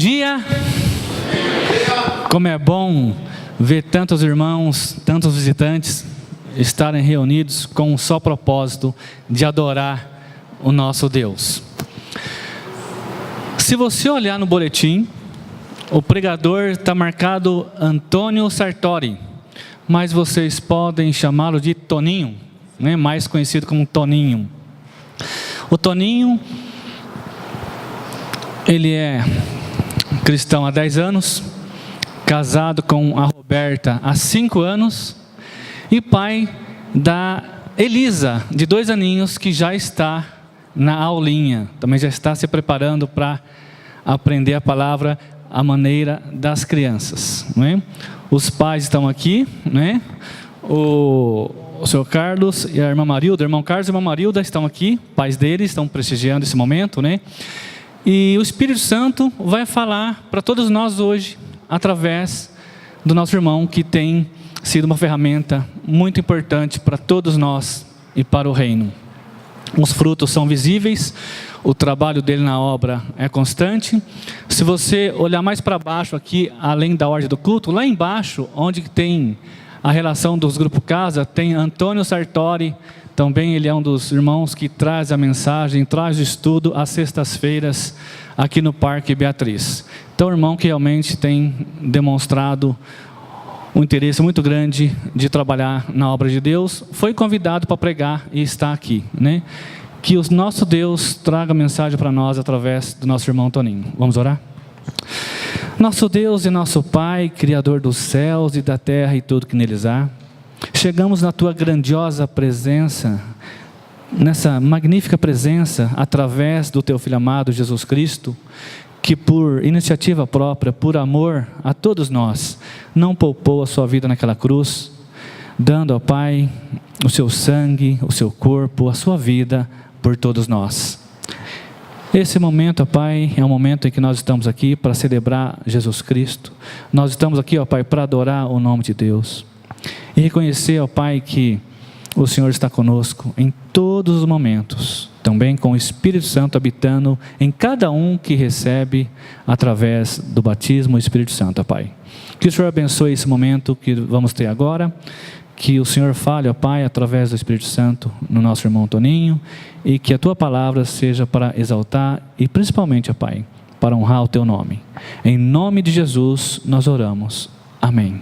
dia! Como é bom ver tantos irmãos, tantos visitantes estarem reunidos com um só propósito de adorar o nosso Deus. Se você olhar no boletim, o pregador está marcado Antônio Sartori, mas vocês podem chamá-lo de Toninho, né? Mais conhecido como Toninho. O Toninho, ele é cristão há 10 anos, casado com a Roberta há 5 anos e pai da Elisa, de 2 aninhos, que já está na aulinha, também já está se preparando para aprender a palavra à maneira das crianças, não é? Os pais estão aqui, né? O senhor Carlos e a irmã Marilda, o irmão Carlos e a irmã Marilda estão aqui, pais deles estão prestigiando esse momento, né? E o Espírito Santo vai falar para todos nós hoje, através do nosso irmão, que tem sido uma ferramenta muito importante para todos nós e para o reino. Os frutos são visíveis, o trabalho dele na obra é constante. Se você olhar mais para baixo aqui, além da ordem do culto, lá embaixo, onde tem a relação dos grupos casa, tem Antônio Sartori. Também ele é um dos irmãos que traz a mensagem, traz o estudo às sextas-feiras aqui no Parque Beatriz. Então, irmão que realmente tem demonstrado um interesse muito grande de trabalhar na obra de Deus, foi convidado para pregar e está aqui, né? Que o nosso Deus traga mensagem para nós através do nosso irmão Toninho. Vamos orar? Nosso Deus e nosso Pai, Criador dos céus e da terra e tudo que neles há, chegamos na Tua grandiosa presença, nessa magnífica presença, através do Teu Filho amado Jesus Cristo, que por iniciativa própria, por amor a todos nós, não poupou a sua vida naquela cruz, dando ao Pai o seu sangue, o seu corpo, a sua vida por todos nós. Esse momento, ó Pai, é um momento em que nós estamos aqui para celebrar Jesus Cristo. Nós estamos aqui, ó Pai, para adorar o nome de Deus. E reconhecer, ó Pai, que o Senhor está conosco em todos os momentos, também com o Espírito Santo habitando em cada um que recebe através do batismo do Espírito Santo, ó Pai. Que o Senhor abençoe esse momento que vamos ter agora, que o Senhor fale, ó Pai, através do Espírito Santo no nosso irmão Toninho, e que a Tua palavra seja para exaltar e principalmente, ó Pai, para honrar o Teu nome. Em nome de Jesus nós oramos. Amém.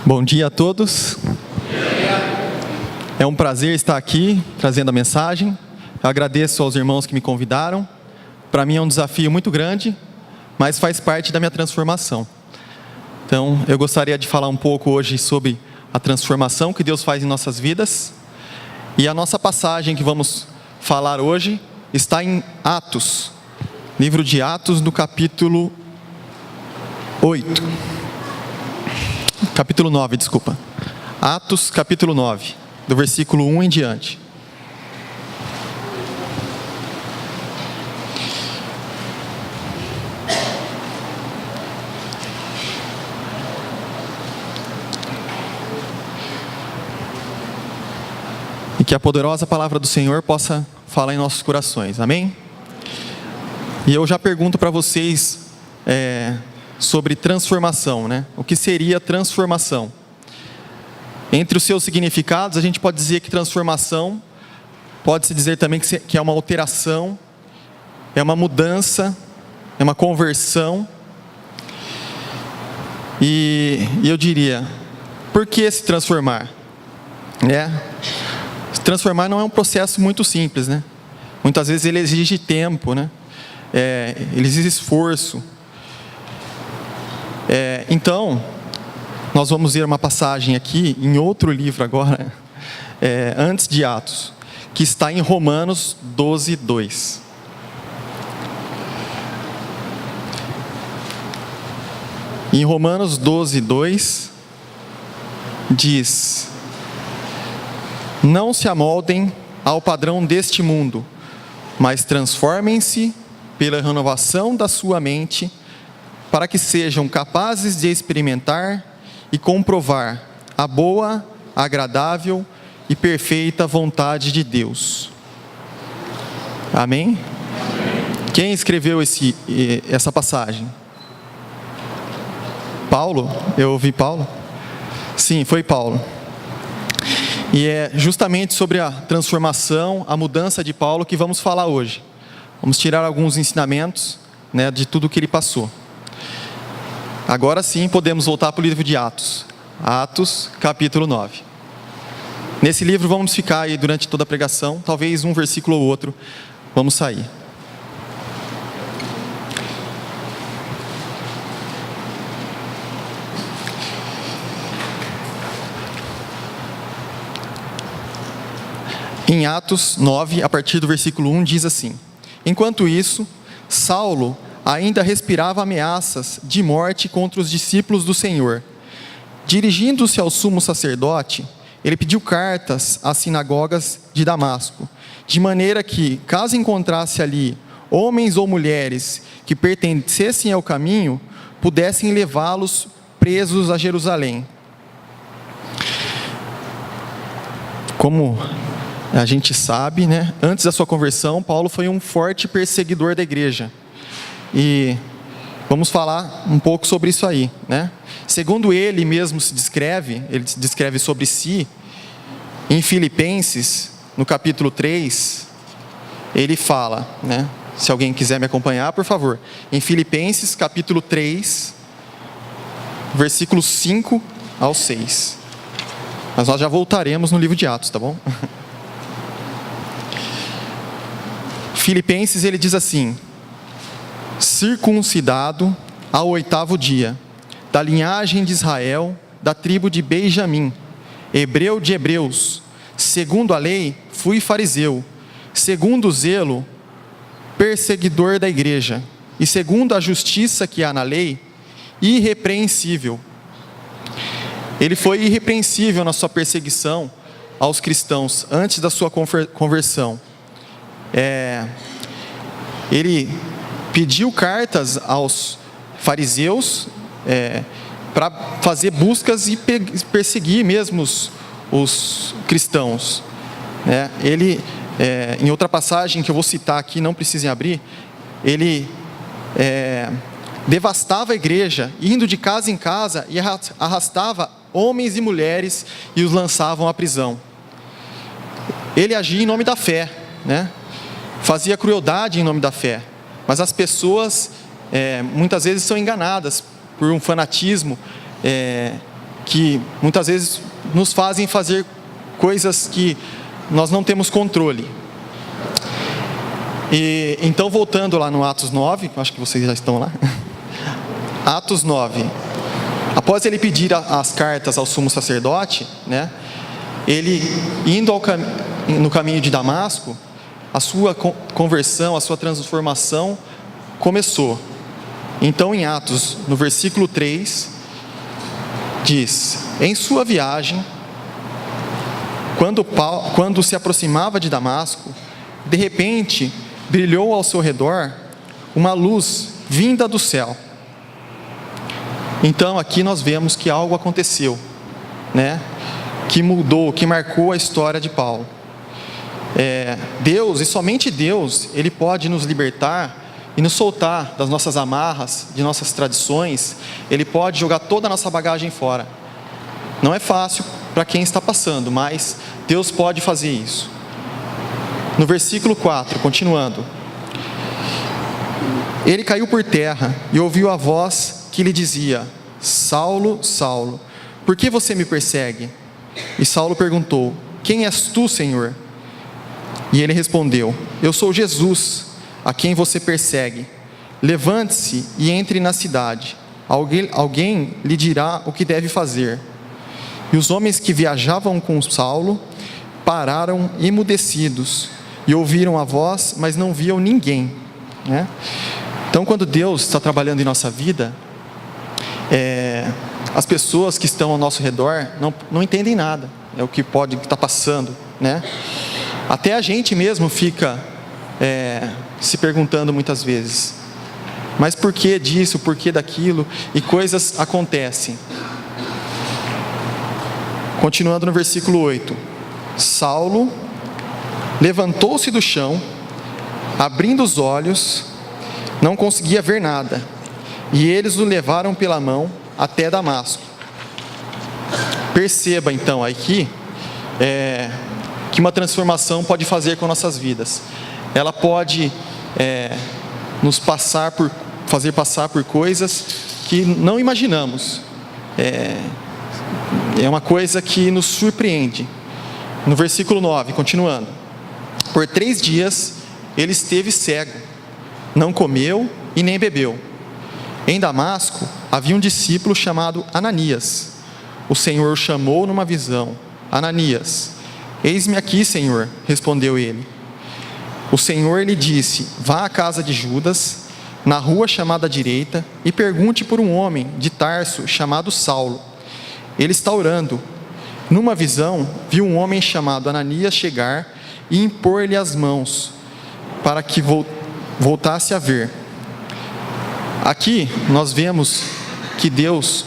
Bom dia a todos. É um prazer estar aqui trazendo a mensagem. Eu agradeço aos irmãos que me convidaram. Para mim é um desafio muito grande, mas faz parte da minha transformação. Então, eu gostaria de falar um pouco hoje sobre a transformação que Deus faz em nossas vidas. E a nossa passagem que vamos falar hoje está em Atos, livro de Atos, no capítulo 9, desculpa. Atos, capítulo 9, do versículo 1 em diante. E que a poderosa palavra do Senhor possa falar em nossos corações, amém? E eu já pergunto para vocês sobre transformação, né? O que seria transformação? Entre os seus significados, a gente pode dizer que transformação, pode-se dizer também que é uma alteração, é uma mudança, é uma conversão. E eu diria, por que se transformar? Se transformar não é um processo muito simples, né? Muitas vezes ele exige tempo, né? Ele exige esforço. Então, nós vamos ver uma passagem aqui, em outro livro agora, antes de Atos, que está em Romanos 12, 2. Em Romanos 12, 2, diz: não se amoldem ao padrão deste mundo, mas transformem-se pela renovação da sua mente, para que sejam capazes de experimentar e comprovar a boa, agradável e perfeita vontade de Deus. Amém? Quem escreveu essa passagem? Paulo? Eu ouvi Paulo? Sim, foi Paulo. E é justamente sobre a transformação, a mudança de Paulo que vamos falar hoje. Vamos tirar alguns ensinamentos, né, de tudo que ele passou. Agora sim podemos voltar para o livro de Atos. Atos, capítulo 9. Nesse livro vamos ficar aí durante toda a pregação, talvez um versículo ou outro, vamos sair. Em Atos 9, a partir do versículo 1, diz assim: Enquanto isso, Saulo ainda respirava ameaças de morte contra os discípulos do Senhor. Dirigindo-se ao sumo sacerdote, ele pediu cartas às sinagogas de Damasco, de maneira que, caso encontrasse ali homens ou mulheres que pertencessem ao caminho, pudessem levá-los presos a Jerusalém. Como a gente sabe, né? Antes da sua conversão, Paulo foi um forte perseguidor da igreja. E vamos falar um pouco sobre isso aí, né? Segundo ele mesmo ele se descreve sobre si, em Filipenses, no capítulo 3, ele fala, né? Se alguém quiser me acompanhar, por favor. Em Filipenses, capítulo 3, versículos 5 ao 6. Mas nós já voltaremos no livro de Atos, tá bom? Filipenses, ele diz assim: circuncidado ao 8º dia, da linhagem de Israel, da tribo de Benjamim, hebreu de hebreus, segundo a lei, fui fariseu, segundo o zelo, perseguidor da igreja, e segundo a justiça que há na lei, irrepreensível. Ele foi irrepreensível na sua perseguição aos cristãos antes da sua conversão. Ele pediu cartas aos fariseus para fazer buscas e perseguir mesmo os cristãos. Ele, em outra passagem que eu vou citar aqui, não precisem abrir, ele devastava a igreja, indo de casa em casa e arrastava homens e mulheres e os lançavam à prisão. Ele agia em nome da fé, né? Fazia crueldade em nome da fé, mas as pessoas muitas vezes são enganadas por um fanatismo que muitas vezes nos fazem fazer coisas que nós não temos controle. E então, voltando lá no Atos 9, acho que vocês já estão lá. Atos 9. Após ele pedir as cartas ao sumo sacerdote, né, ele indo no caminho de Damasco, a sua conversão, a sua transformação começou. Então, em Atos, no versículo 3, diz: em sua viagem, quando se aproximava de Damasco, de repente brilhou ao seu redor uma luz vinda do céu. Então aqui nós vemos que algo aconteceu, né? Que mudou, que marcou a história de Paulo. Deus, e somente Deus, Ele pode nos libertar e nos soltar das nossas amarras, de nossas tradições. Ele pode jogar toda a nossa bagagem fora. Não é fácil para quem está passando, mas Deus pode fazer isso. No versículo 4, continuando: ele caiu por terra e ouviu a voz que lhe dizia: Saulo, Saulo, por que você me persegue? E Saulo perguntou: quem és tu, Senhor? E ele respondeu: eu sou Jesus, a quem você persegue. Levante-se e entre na cidade. Alguém lhe dirá o que deve fazer. E os homens que viajavam com Saulo pararam emudecidos e ouviram a voz, mas não viam ninguém, né? Então, quando Deus está trabalhando em nossa vida, as pessoas que estão ao nosso redor não entendem nada, o que pode estar passando, né? Até a gente mesmo fica se perguntando muitas vezes: Mas por que disso, por que daquilo? E coisas acontecem. Continuando no versículo 8. Saulo levantou-se do chão, abrindo os olhos, não conseguia ver nada. E eles o levaram pela mão até Damasco. Perceba então aqui que uma transformação pode fazer com nossas vidas. Ela pode nos fazer passar por coisas que não imaginamos. É uma coisa que nos surpreende. No versículo 9, continuando. Por 3 dias ele esteve cego, não comeu e nem bebeu. Em Damasco havia um discípulo chamado Ananias. O Senhor o chamou numa visão. Ananias. Eis-me aqui, Senhor, respondeu ele. O Senhor lhe disse: vá à casa de Judas, na rua chamada direita, e pergunte por um homem de Tarso chamado Saulo. Ele está orando. Numa visão, viu um homem chamado Ananias chegar e impor-lhe as mãos, para que voltasse a ver. Aqui nós vemos que Deus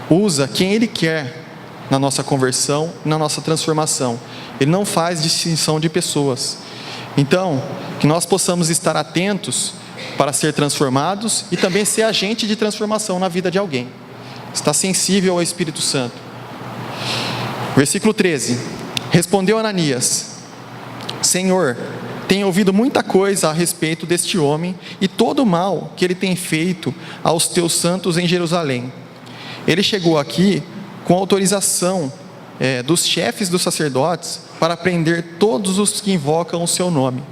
usa quem Ele quer na nossa conversão, na nossa transformação. Ele não faz distinção de pessoas. Então, que nós possamos estar atentos para ser transformados e também ser agente de transformação na vida de alguém. Está sensível ao Espírito Santo. Versículo 13. Respondeu Ananias: Senhor, tenho ouvido muita coisa a respeito deste homem e todo o mal que ele tem feito aos teus santos em Jerusalém. Ele chegou aqui com autorização dos chefes dos sacerdotes para prender todos os que invocam o seu nome.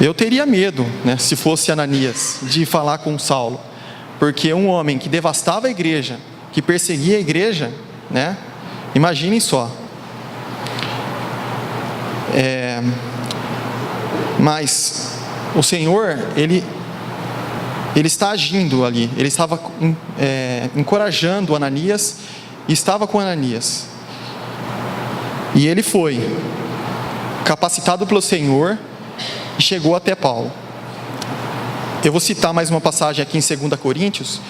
Eu teria medo, se fosse Ananias, de falar com Saulo, porque um homem que devastava a igreja, que perseguia a igreja, imaginem só. Mas o Senhor, Ele está agindo ali. Ele estava encorajando Ananias e estava com Ananias. E ele foi capacitado pelo Senhor e chegou até Paulo. Eu vou citar mais uma passagem aqui em 2 Coríntios,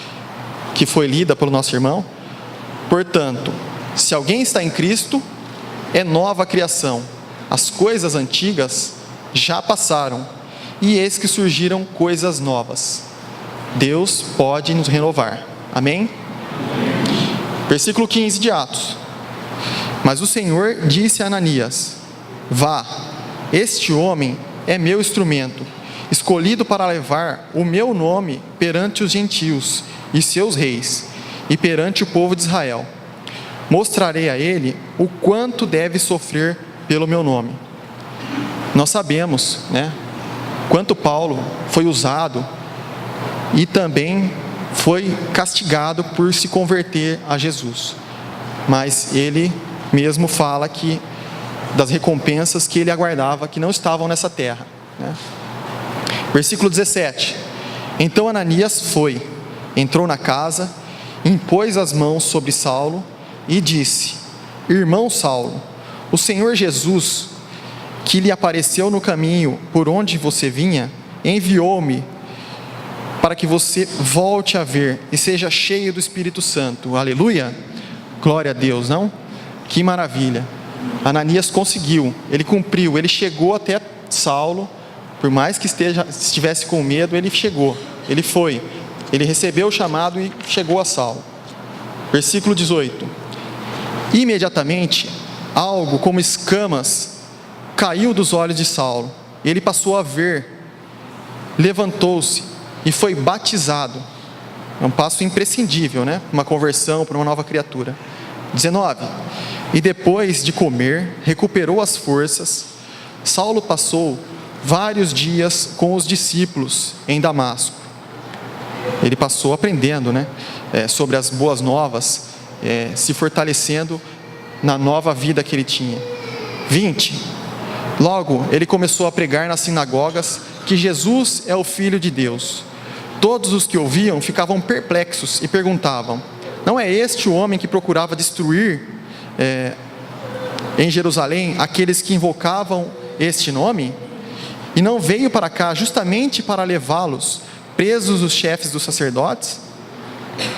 que foi lida pelo nosso irmão. Portanto, se alguém está em Cristo, é nova criação. As coisas antigas já passaram, e eis que surgiram coisas novas. Deus pode nos renovar. Amém? Versículo 15 de Atos. Mas o Senhor disse a Ananias: vá, este homem é meu instrumento, escolhido para levar o meu nome perante os gentios e seus reis, e perante o povo de Israel. Mostrarei a ele o quanto deve sofrer pelo meu nome. Nós sabemos, quanto Paulo foi usado e também foi castigado por se converter a Jesus. Mas ele mesmo fala que das recompensas que ele aguardava, que não estavam nessa terra. Versículo 17. Então Ananias foi, entrou na casa, impôs as mãos sobre Saulo e disse: Irmão Saulo, o Senhor Jesus, que lhe apareceu no caminho por onde você vinha, enviou-me para que você volte a ver e seja cheio do Espírito Santo. Aleluia! Glória a Deus, não? Que maravilha! Ananias conseguiu, ele cumpriu, ele chegou até Saulo, por mais que estivesse com medo, ele chegou, ele foi, ele recebeu o chamado e chegou a Saulo. Versículo 18. Imediatamente, algo como escamas caiu dos olhos de Saulo. Ele passou a ver, levantou-se e foi batizado. É um passo imprescindível, uma conversão para uma nova criatura. 19. E depois de comer, recuperou as forças. Saulo passou vários dias com os discípulos em Damasco. Ele passou aprendendo, sobre as boas novas, se fortalecendo na nova vida que ele tinha. 20. Logo, ele começou a pregar nas sinagogas que Jesus é o Filho de Deus. Todos os que ouviam ficavam perplexos e perguntavam: não é este o homem que procurava destruir em Jerusalém aqueles que invocavam este nome? E não veio para cá justamente para levá-los presos os chefes dos sacerdotes.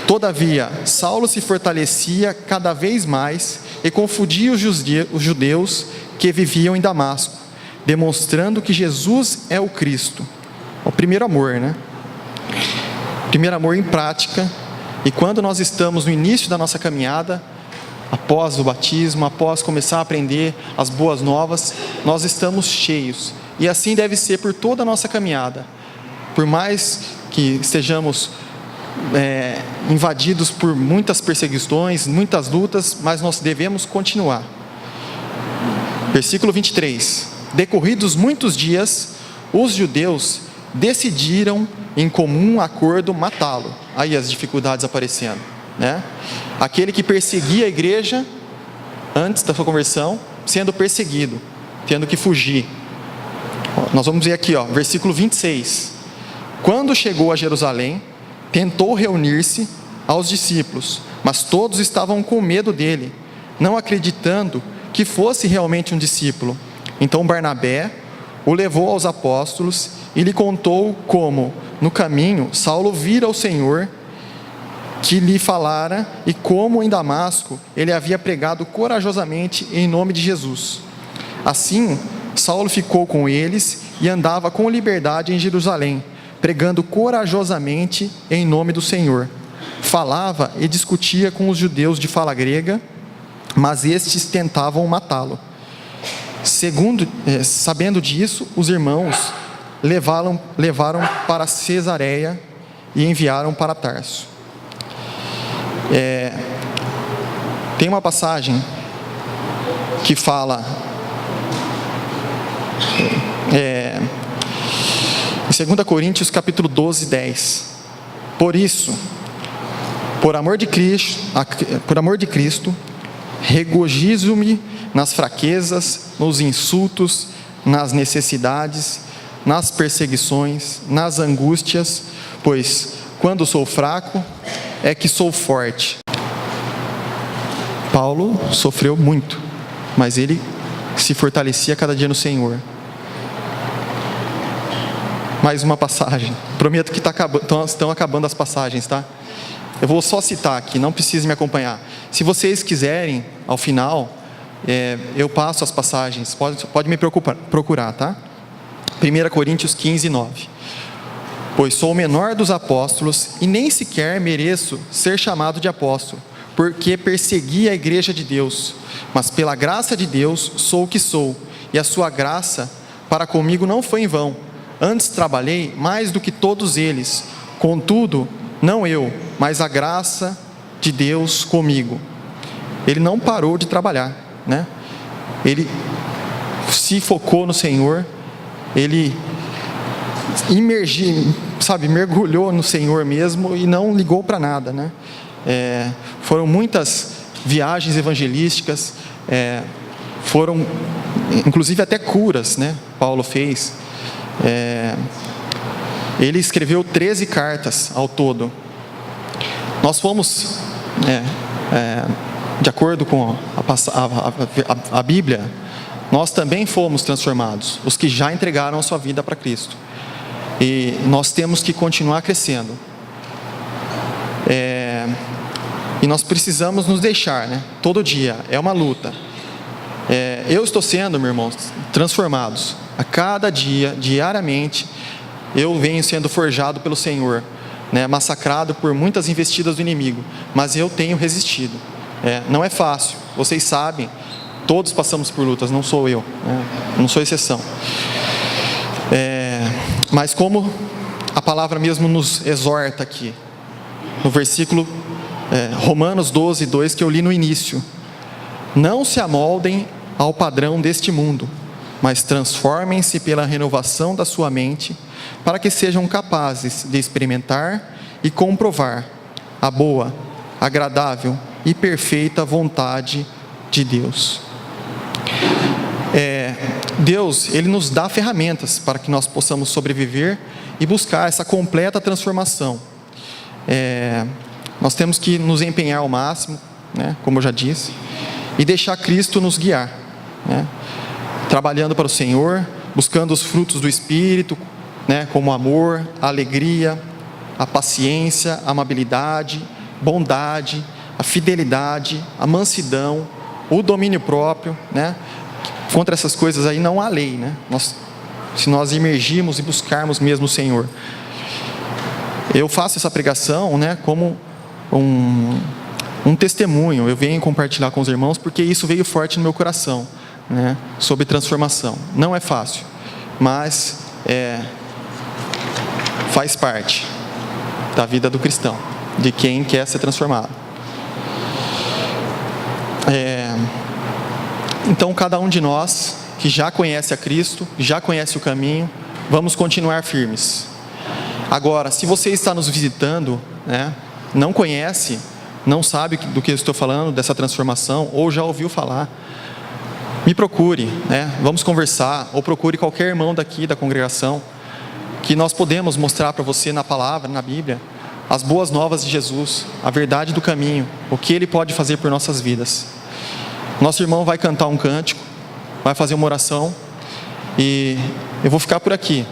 Todavia, Saulo se fortalecia cada vez mais e confundia os judeus que viviam em Damasco, demonstrando que Jesus é o Cristo. O primeiro amor, né? Primeiro amor em prática. E quando nós estamos no início da nossa caminhada, após o batismo, após começar a aprender as boas novas, nós estamos cheios. E assim deve ser por toda a nossa caminhada. Por mais que estejamos invadidos por muitas perseguições, muitas lutas, mas nós devemos continuar. Versículo 23. Decorridos muitos dias, os judeus decidiram em comum acordo matá-lo. Aí as dificuldades aparecendo, né? Aquele que perseguia a igreja antes da sua conversão, sendo perseguido, tendo que fugir. Nós vamos ver aqui, versículo 26. Quando chegou a Jerusalém, tentou reunir-se aos discípulos, mas todos estavam com medo dele, não acreditando que fosse realmente um discípulo. Então Barnabé o levou aos apóstolos e lhe contou como, no caminho, Saulo vira o Senhor que lhe falara e como em Damasco ele havia pregado corajosamente em nome de Jesus. Assim, Saulo ficou com eles e andava com liberdade em Jerusalém, pregando corajosamente em nome do Senhor. Falava e discutia com os judeus de fala grega, mas estes tentavam matá-lo. Sabendo disso, os irmãos levaram para Cesareia e enviaram para Tarso. Tem uma passagem que fala em 2 Coríntios capítulo 12, 10. Por isso, por amor de Cristo, regozijo-me nas fraquezas, nos insultos, nas necessidades, nas perseguições, nas angústias, pois quando sou fraco é que sou forte. Paulo sofreu muito, mas ele se fortalecia cada dia no Senhor. Mais uma passagem. Prometo que estão acabando as passagens, tá? Eu vou só citar aqui, não precisa me acompanhar. Se vocês quiserem, ao final, eu passo as passagens. Pode me procurar, tá? 1 Coríntios 15, 9. Pois sou o menor dos apóstolos e nem sequer mereço ser chamado de apóstolo, porque persegui a igreja de Deus. Mas pela graça de Deus sou o que sou, e a sua graça para comigo não foi em vão. Antes trabalhei mais do que todos eles, contudo, não eu, mas a graça de Deus comigo. Ele não parou de trabalhar, né? Ele se focou no Senhor, ele mergulhou no Senhor mesmo e não ligou para nada, né? Foram muitas viagens evangelísticas, foram inclusive até curas, né? Paulo fez. Ele escreveu 13 cartas ao todo. Nós fomos, de acordo com a Bíblia, nós também fomos transformados, os que já entregaram a sua vida para Cristo. E nós temos que continuar crescendo. E nós precisamos nos deixar, né? Todo dia, é uma luta. Eu estou sendo, meus irmãos, transformados. A cada dia, diariamente, eu venho sendo forjado pelo Senhor, né? Massacrado por muitas investidas do inimigo. Mas eu tenho resistido. Não é fácil, vocês sabem. Todos passamos por lutas, não sou eu, né? Não sou exceção. Mas como a palavra mesmo nos exorta aqui, no versículo Romanos 12, 2, que eu li no início: não se amoldem ao padrão deste mundo, mas transformem-se pela renovação da sua mente, para que sejam capazes de experimentar e comprovar a boa, agradável e perfeita vontade de Deus. Deus, Ele nos dá ferramentas para que nós possamos sobreviver e buscar essa completa transformação. Nós temos que nos empenhar ao máximo, né, como eu já disse, e deixar Cristo nos guiar, né, trabalhando para o Senhor, buscando os frutos do Espírito, né, como amor, alegria, a paciência, a amabilidade, bondade, a fidelidade, a mansidão, o domínio próprio, né? Contra essas coisas aí não há lei, né? Se nós emergirmos e buscarmos mesmo o Senhor. Eu faço essa pregação, né, como um testemunho. Eu venho compartilhar com os irmãos porque isso veio forte no meu coração, né, sobre transformação. Não é fácil, mas faz parte da vida do cristão, de quem quer ser transformado. Então, cada um de nós que já conhece a Cristo, já conhece o caminho, vamos continuar firmes. Agora, se você está nos visitando, né, não conhece, não sabe do que eu estou falando, dessa transformação, ou já ouviu falar, me procure, né, vamos conversar, ou procure qualquer irmão daqui da congregação, que nós podemos mostrar para você na palavra, na Bíblia, as boas novas de Jesus, a verdade do caminho, o que Ele pode fazer por nossas vidas. Nosso irmão vai cantar um cântico, vai fazer uma oração, e eu vou ficar por aqui.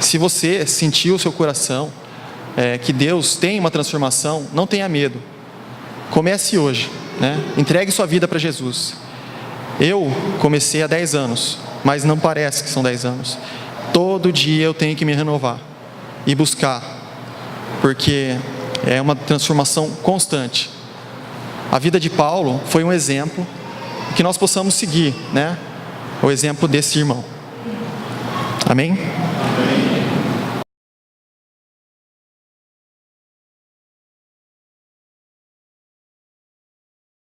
Se você sentiu o seu coração, que Deus tem uma transformação, não tenha medo. Comece hoje, né? Entregue sua vida para Jesus. Eu comecei há 10 anos, mas não parece que são 10 anos. Todo dia eu tenho que me renovar e buscar, porque é uma transformação constante. A vida de Paulo foi um exemplo que nós possamos seguir, né? O exemplo desse irmão. Amém?